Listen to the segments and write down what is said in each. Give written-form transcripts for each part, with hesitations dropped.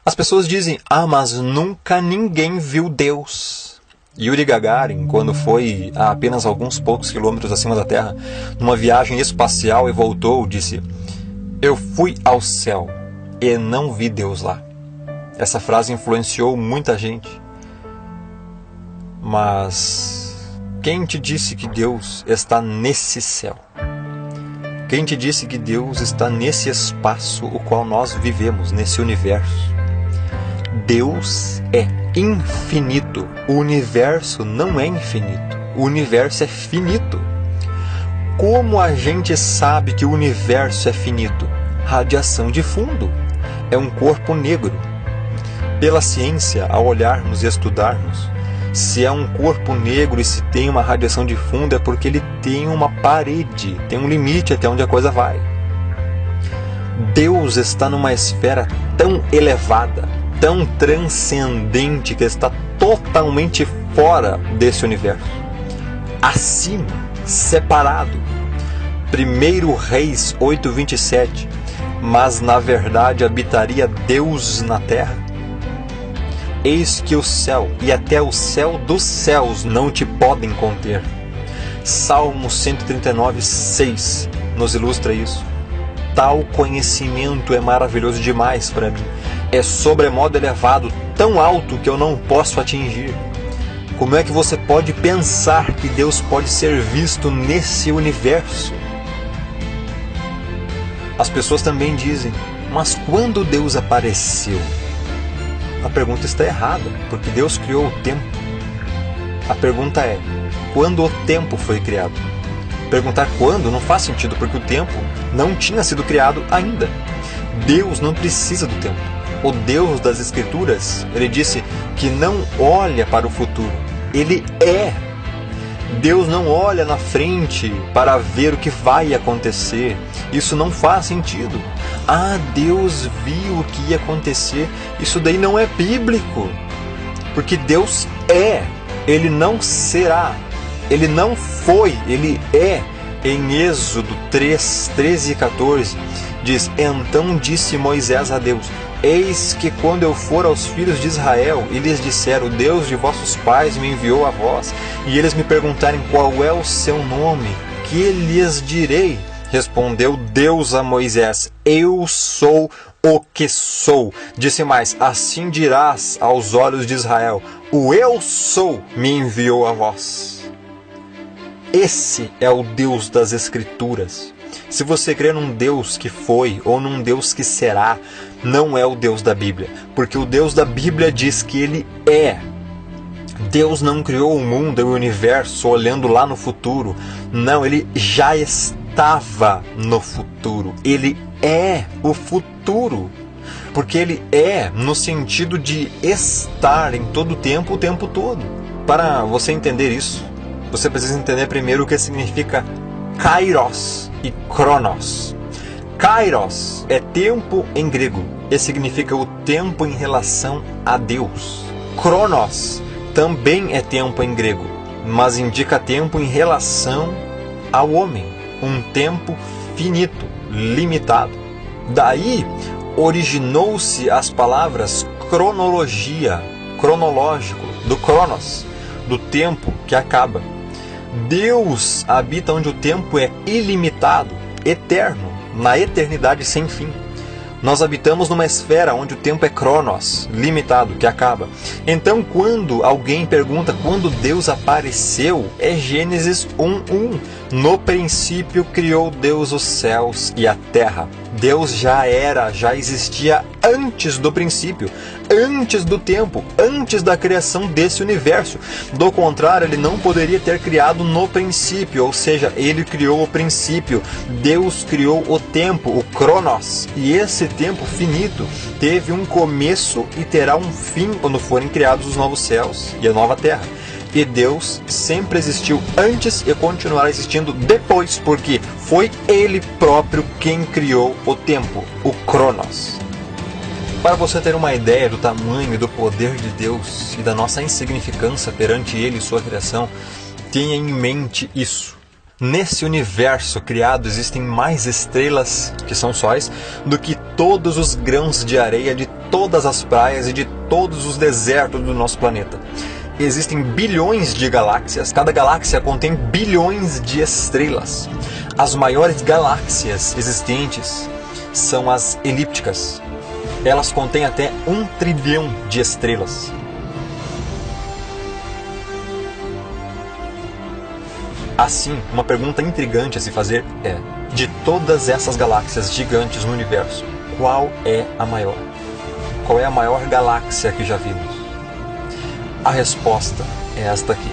As pessoas dizem, mas nunca ninguém viu Deus. Yuri Gagarin, quando foi a apenas alguns poucos quilômetros acima da Terra, numa viagem espacial e voltou, disse: eu fui ao céu e não vi Deus lá. Essa frase influenciou muita gente. Mas quem te disse que Deus está nesse céu? Quem te disse que Deus está nesse espaço o qual nós vivemos, nesse universo? Deus é infinito. O universo não é infinito. O universo é finito. Como a gente sabe que o universo é finito? Radiação de fundo. É um corpo negro. Pela ciência, ao olharmos e estudarmos, se é um corpo negro e se tem uma radiação de fundo, é porque ele tem uma parede, tem um limite até onde a coisa vai. Deus está numa esfera tão elevada, tão transcendente, que está totalmente fora desse universo. Acima, separado. 1 Reis 8:27. Mas na verdade habitaria Deus na terra? Eis que o céu e até o céu dos céus não te podem conter. Salmo 139:6 nos ilustra isso. Tal conhecimento é maravilhoso demais para mim. É sobremodo elevado, tão alto que eu não posso atingir. Como é que você pode pensar que Deus pode ser visto nesse universo? As pessoas também dizem, mas quando Deus apareceu? A pergunta está errada, porque Deus criou o tempo. A pergunta é, quando o tempo foi criado? Perguntar quando não faz sentido, porque o tempo não tinha sido criado ainda. Deus não precisa do tempo. O Deus das Escrituras, ele disse que não olha para o futuro. Ele é. Deus não olha na frente para ver o que vai acontecer. Isso não faz sentido. Deus viu o que ia acontecer. Isso daí não é bíblico. Porque Deus é. Ele não será. Ele não foi. Ele é. Em Êxodo 3, 13 e 14, diz: então disse Moisés a Deus: eis que quando eu for aos filhos de Israel e lhes disser, o Deus de vossos pais me enviou a vós, e eles me perguntarem qual é o seu nome, que lhes direi? Respondeu Deus a Moisés: eu sou o que sou. Disse mais: assim dirás aos olhos de Israel, o eu sou me enviou a vós. Esse é o Deus das Escrituras. Se você crê num Deus que foi ou num Deus que será, não é o Deus da Bíblia. Porque o Deus da Bíblia diz que Ele é. Deus não criou o mundo e o universo olhando lá no futuro. Não, Ele já estava no futuro. Ele é o futuro. Porque Ele é no sentido de estar em todo o tempo todo. Para você entender isso, você precisa entender primeiro o que significa Kairos e Cronos. Kairos é tempo em grego e significa o tempo em relação a Deus. Cronos também é tempo em grego, mas indica tempo em relação ao homem. Um tempo finito, limitado. Daí originou-se as palavras cronologia, cronológico, do Cronos, do tempo que acaba. Deus habita onde o tempo é ilimitado, eterno, na eternidade sem fim. Nós habitamos numa esfera onde o tempo é Cronos, limitado, que acaba. Então, quando alguém pergunta quando Deus apareceu, é Gênesis 1:1. No princípio criou Deus os céus e a terra. Deus já existia antes do princípio, antes do tempo, antes da criação desse universo. Do contrário, ele não poderia ter criado no princípio, ou seja, ele criou o princípio. Deus criou o tempo, o Cronos, e esse tempo finito teve um começo e terá um fim quando forem criados os novos céus e a nova terra. E Deus sempre existiu antes e continuará existindo depois, porque foi Ele próprio quem criou o tempo, o Cronos. Para você ter uma ideia do tamanho e do poder de Deus e da nossa insignificância perante Ele e sua criação, tenha em mente isso. Nesse universo criado existem mais estrelas, que são sóis, do que todos os grãos de areia de todas as praias e de todos os desertos do nosso planeta. Existem bilhões de galáxias, cada galáxia contém bilhões de estrelas. As maiores galáxias existentes são as elípticas. Elas contêm até 1 trilhão de estrelas. Assim, uma pergunta intrigante a se fazer é: de todas essas galáxias gigantes no universo, qual é a maior? Qual é a maior galáxia que já vimos? A resposta é esta aqui,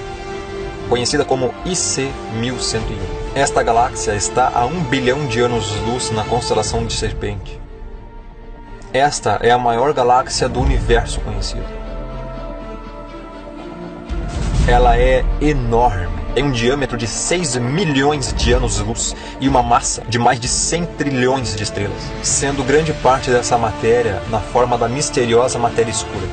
conhecida como IC 1101. Esta galáxia está a 1 bilhão de anos-luz na constelação de Serpente. Esta é a maior galáxia do universo conhecido. Ela é enorme. Tem um diâmetro de 6 milhões de anos-luz e uma massa de mais de 100 trilhões de estrelas, sendo grande parte dessa matéria na forma da misteriosa matéria escura.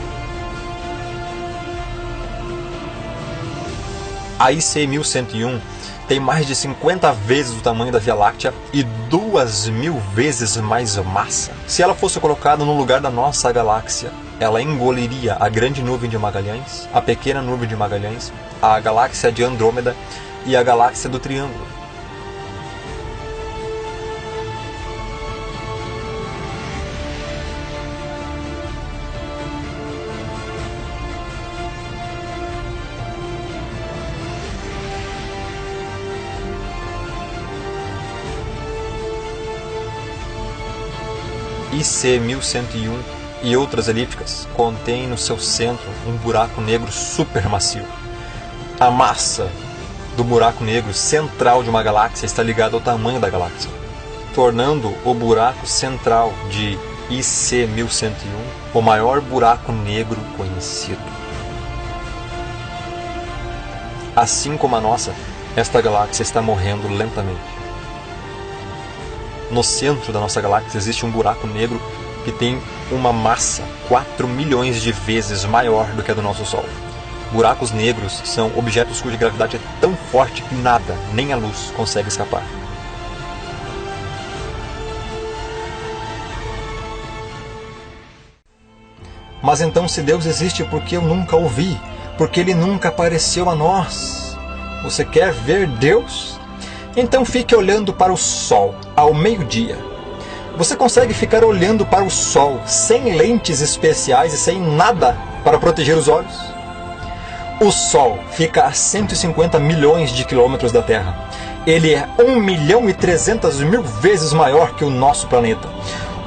A IC 1101 tem mais de 50 vezes o tamanho da Via Láctea e 2.000 vezes mais massa. Se ela fosse colocada no lugar da nossa galáxia, ela engoliria a grande nuvem de Magalhães, a pequena nuvem de Magalhães, a galáxia de Andrômeda e a galáxia do Triângulo. IC 1101 e outras elípticas contêm no seu centro um buraco negro supermassivo. A massa do buraco negro central de uma galáxia está ligada ao tamanho da galáxia, tornando o buraco central de IC 1101 o maior buraco negro conhecido. Assim como a nossa, esta galáxia está morrendo lentamente. No centro da nossa galáxia existe um buraco negro que tem uma massa 4 milhões de vezes maior do que a do nosso Sol. Buracos negros são objetos cuja gravidade é tão forte que nada, nem a luz, consegue escapar. Mas então, se Deus existe, por que eu nunca o vi? Porque Ele nunca apareceu a nós? Você quer ver Deus? Então fique olhando para o Sol ao meio-dia. Você consegue ficar olhando para o Sol sem lentes especiais e sem nada para proteger os olhos? O Sol fica a 150 milhões de quilômetros da Terra. Ele é 1.300.000 vezes maior que o nosso planeta.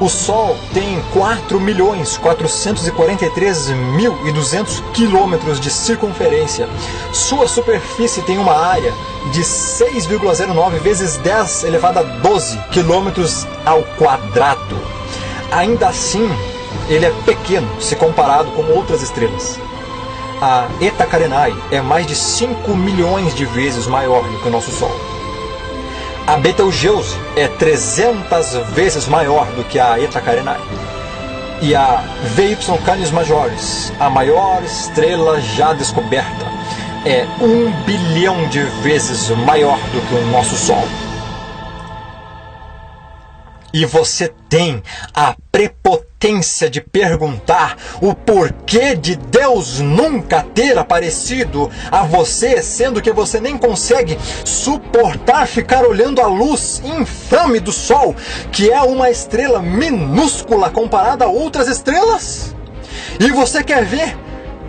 O Sol tem 4.443.200 quilômetros de circunferência. Sua superfície tem uma área de 6,09 vezes 10 elevado a 12 quilômetros ao quadrado. Ainda assim, ele é pequeno se comparado com outras estrelas. A Eta Carinae é mais de 5 milhões de vezes maior do que o nosso Sol. A Betelgeuse é 300 vezes maior do que a Eta Carinae. E a VY Canis Majoris, a maior estrela já descoberta, é 1 bilhão de vezes maior do que o nosso Sol. E você tem a prepotência de perguntar o porquê de Deus nunca ter aparecido a você, sendo que você nem consegue suportar ficar olhando a luz infame do Sol, que é uma estrela minúscula comparada a outras estrelas? E você quer ver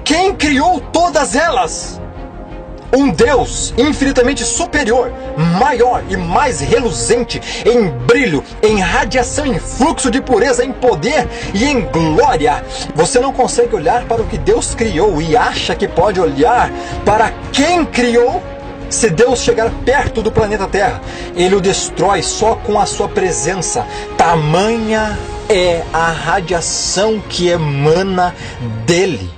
quem criou todas elas? Um Deus infinitamente superior, maior e mais reluzente em brilho, em radiação, em fluxo de pureza, em poder e em glória. Você não consegue olhar para o que Deus criou e acha que pode olhar para quem criou? Se Deus chegar perto do planeta Terra, Ele o destrói só com a sua presença. Tamanha é a radiação que emana dele.